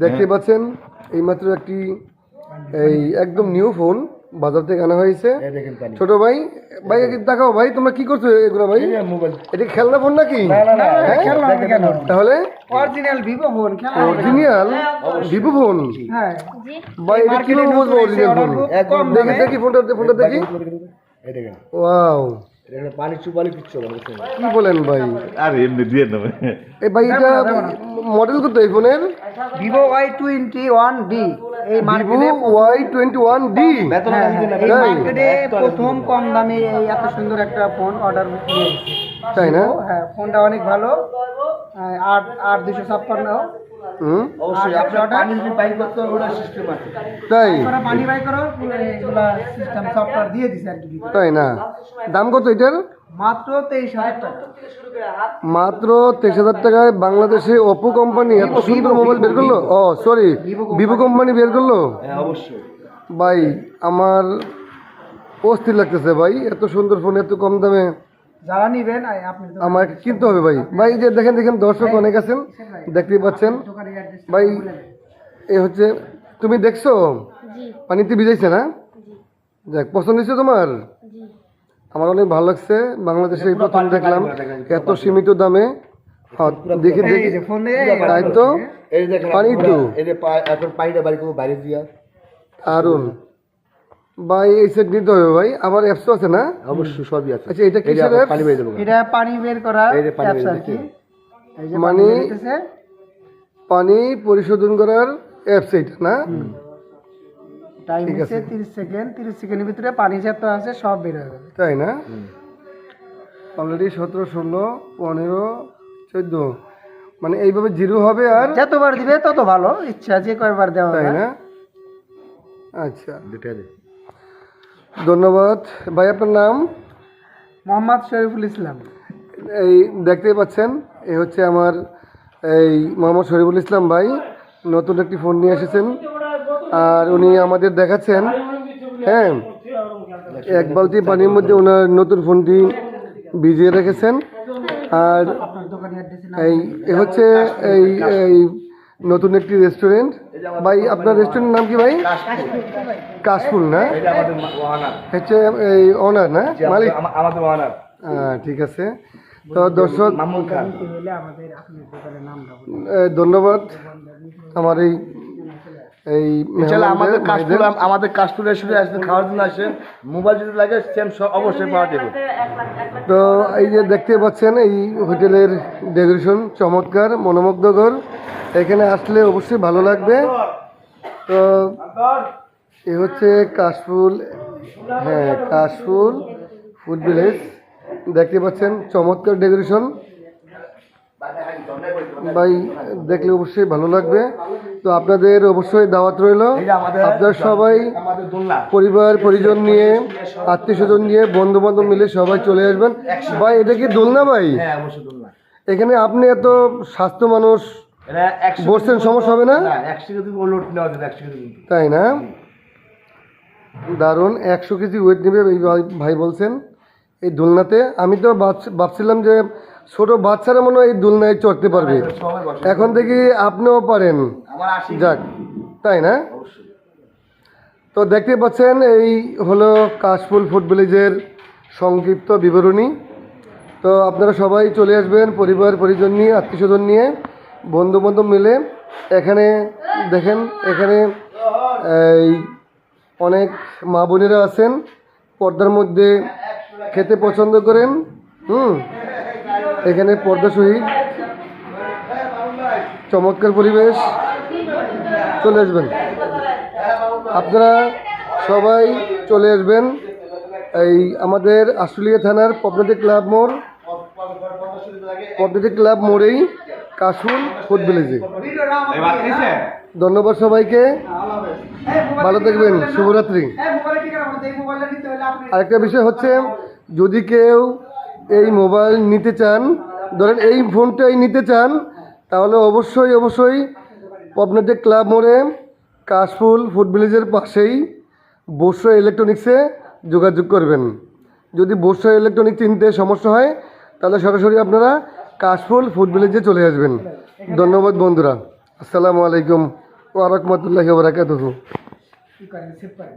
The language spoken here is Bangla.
দেখতে পাচ্ছেন এইমাত্র একটি এই একদম নিউ ফোন বাজার থেকে আনা হয়েছে। ছোট ভাই ভাই দেখাও ভাই, তোমরা কি করছো এগুলো ভাই? এটা খেলনা ফোন নাকি? তাহলে original Vivo phone. Original Vivo phone ভাই, এটা কিভাবে বুঝবো অরিজিনাল ফোন? দেখি ফোনটা দেখি। ওয়াও, পানি চুপালি কিচ্ছু কি বলেন ভাই? আরে এমনি দিয়ে দেবে। এই ভাই এটা মডেল কত এই ফোনের? Vivo Y21D। এই মার্কেটে Y21D মার্কেটে প্রথম কম দামে এই এত সুন্দর একটা ফোন অর্ডার দিয়েছি। তাই না? হ্যাঁ, ফোনটা অনেক ভালো। 8/256। অবশ্যই আপনার পানি যদি পাই করতে হবে ওটা সিস্টেম আছে। তাই ওরা পানি বাই করো এগুলা সিস্টেম সফটওয়্যার দিয়ে দিছে আর কি। তাই না? দাম কত এটার? মাত্র 23,000 টাকা। মাত্র 23,000 টাকায় বাংলাদেশে ওপো কোম্পানি এত সুন্দর মোবাইল বের করলো। ও সরি, ভিভো কোম্পানি বের করলো। হ্যাঁ অবশ্যই ভাই আমার অস্থির লাগতেছে ভাই, এত সুন্দর ফোন এত কম দামে যারা নিবেন আপনি আমার কিনতে হবে ভাই। ভাই যে দেখেন দর্শক অনেক আছেন, দেখতেই পাচ্ছেন ভাই। এই হচ্ছে, তুমি দেখছো পানিতে ভিজাইছে না? যাক, পছন্দ হয়েছে তোমার? আমার অনেক ভালো লাগছে। বাংলাদেশে এই প্রথম দেখলাম এত সীমিত দামে। হ্যাঁ দেখে তাই তো পানি তো এখন পানিটা বাড়ি করবো বাইরে দিয়া আরুন ভাই, এই সেট নিতে হবে ভাই। আবার অ্যাপসও আছে না? অবশ্যই সবই আছে। আচ্ছা, এটা কিসের অ্যাপস? পানি বের দেবো এটা পানি বের করা অ্যাপস আর কি। এই যে মানে পানি বেরোতেছে, পানি পরিশোধন করার অ্যাপস এটা না? টাইম হচ্ছে 30 সেকেন্ড। 30 সেকেন্ডের ভিতরে পানি যত আছে সব বের হয়ে যাবে। তাই না? অলরেডি 17, 16, 15, 14 মানে এইভাবে জিরো হবে। আর যতবার দিবে তত ভালো, ইচ্ছা যে কয়বার দেওয়া তাই যায়। না? আচ্ছা, ধন্যবাদ ভাই। আপনার নাম? মোহাম্মদ শরীফুল ইসলাম। এই দেখতেই পাচ্ছেন, এই হচ্ছে আমার এই মোহাম্মদ শরীফুল ইসলাম ভাই। নতুন একটি ফোন নিয়ে এসেছেন আর উনি আমাদের দেখাচ্ছেন। হ্যাঁ, এক বালতি পানির মধ্যে ওনার নতুন ফোনটি ভিজিয়ে রেখেছেন। আর এই হচ্ছে এই নতুন একটি রেস্টুরেন্ট। ভাই আপনার রেস্টুরেন্টের নাম কি ভাই? কাশফুল না? হচ্ছে এই ওনার না, মালিক আমাদের ওয়ানার। ঠিক আছে। তো দর্শক ধন্যবাদ আমার এই আমাদের কাশফুল রেস্টুরেন্টে আসবেন, খাওয়ার জন্য আসেন। মোবাইল যদি লাগে সেম অবশ্যই পাওয়া যাবে। তো এই যে দেখতে পাচ্ছেন এই হোটেলের ডেকোরেশন চমৎকার, মনোমুগ্ধকর। এখানে আসলে অবশ্যই ভালো লাগবে। তো এ হচ্ছে কাশফুল, হ্যাঁ কাশফুল ফুড ভিলেজ। দেখতে পাচ্ছেন চমৎকার ডেকোরেশন ভাই, দেখলে অবশ্যই ভালো লাগবে। তো আপনাদের অবশ্যই দাওয়াত রইল। আপনারা সবাই পরিবার পরিজন নিয়ে, আত্মীয় স্বজন নিয়ে, বন্ধু বান্ধব মিলে সবাই চলে আসবেন। ভাই এটা কি দোলনা ভাই? এখানে আপনি এত স্বাস্থ্য মানুষ বসছেন, সমস্যা হবে না? তাই না? দারুণ, 100 কেজি ওয়েট নেবে এই ভাই বলছেন এই দোলনাতে। আমি তো ভাবছিলাম যে ছোট বাচ্চারা মনে হয় এই দোলনায় চড়তে পারবে, এখন দেখি আপনিও পারেন। যাক, তাই না? তো দেখতে পাচ্ছেন এই হলো কাশফুল ফুড ভিলেজের সংক্ষিপ্ত বিবরণী। তো আপনারা সবাই চলে আসবেন পরিবার পরিজন নিয়ে, আত্মীয় স্বজন নিয়ে, বন্ধু বান্ধব মিলে। এখানে দেখেন, এখানে এই অনেক মা বোনেরা আছেন, পর্দার মধ্যে খেতে পছন্দ করেন। এখানে পর্দা সহিত চমৎকার পরিবেশ। চলে আসবেন আপনারা সবাই, চলে আসবেন এই আমাদের আশুলিয়া থানার পদ্মতী ক্লাব মোড়েই কাশফুল ফুড ভিলেজে। ধন্যবাদ সবাইকে, ভালো থাকবেন, শুভরাত্রি। আরেকটা বিষয় হচ্ছে, যদি কেউ এই মোবাইল নিতে চান, ধরেন এই ফোনটাই নিতে চান, তাহলে অবশ্যই পদ্মতী ক্লাব মোড়ে কাশফুল ফুড ভিলেজের পাশেই বর্ষা ইলেকট্রনিক্সে যোগাযোগ করবেন। যদি বর্ষা ইলেকট্রনিক চিনতে সমস্যা হয় তাহলে সরাসরি আপনারা কাশফুল ফুড ভিলেজে চলে আসবেন। ধন্যবাদ বন্ধুরা, আসসালামু আলাইকুম ওয়া রাহমাতুল্লাহি ওয়া বারাকাতুহু। কি করেন সেভ করেন